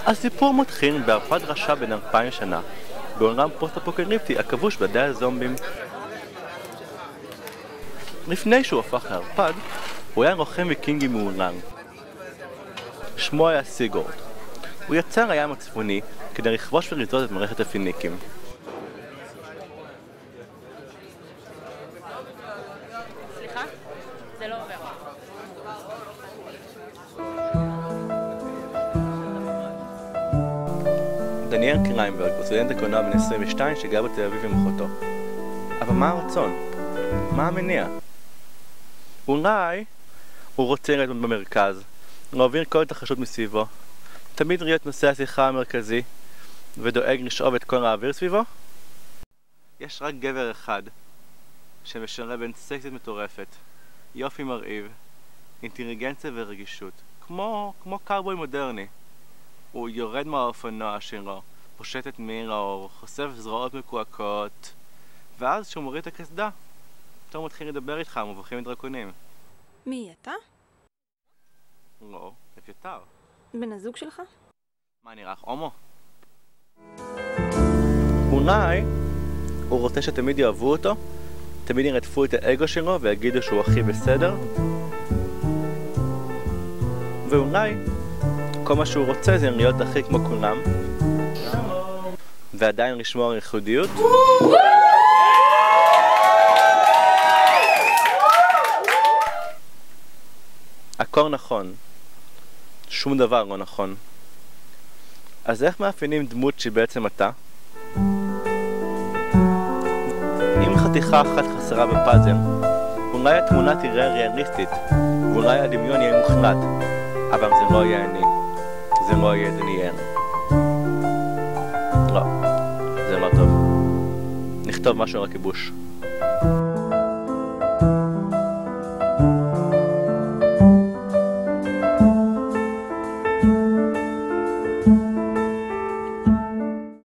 הסיפור מתחיל בערפד רשע בן 2000 שנה, בעולם פוסט-אפוקליפטי הכבוש בידי הזומבים. לפני שהוא הפך לערפד, הוא היה לוחם ויקינגי מעונן. שמו היה סיגורד. הוא יצא לים הצפוני כדי לכבוש ולרצות את ממלכת הפיניקים. סליחה? זה לא עובר. דניאל קריימברג הוא סטודנט לקולנוע בן 22 שגר בתל אביב עם אחותו. אבל מה הרצון? מה המניע? אולי הוא רוצה להיות במרכז, להוביל כל התרחשות מסביבו, תמיד להיות נושא השיחה המרכזי ודואג לשאוב את כל האוויר סביבו? יש רק גבר אחד שמשלב בין סקסית מטורפת, יופי מרהיב, אינטליגנציה ורגישות, כמו קאובוי מודרני. הוא יורד מהאופנוע שלו, פושט את מעיל האור, חושף זרועות מקועקעות, ואז כשהוא מוריד את הקסדה, פתאום מתחיל לדבר איתך, מבוכים דרקונים. מי אתה? לא, אביתר. בן הזוג שלך? מה, נראה לך הומו? אולי הוא רוצה שתמיד יאהבו אותו, תמיד ירדפו את האגו שלו ויגידו שהוא הכי בסדר, ואולי כל מה שהוא רוצה זה להיות הכי כמו כולם ועדיין לשמור על ייחודיות. הכל נכון, שום דבר לא נכון. אז איך מאפיינים דמות שהיא בעצם אתה? אם חתיכה אחת חסרה בפאזל, אולי התמונה תראה ריאליסטית ואולי הדמיון יהיה מוחלט, אבל זה לא יהיה אני, זה לא יהיה דניאל. לא, זה לא טוב. נכתוב משהו על הכיבוש.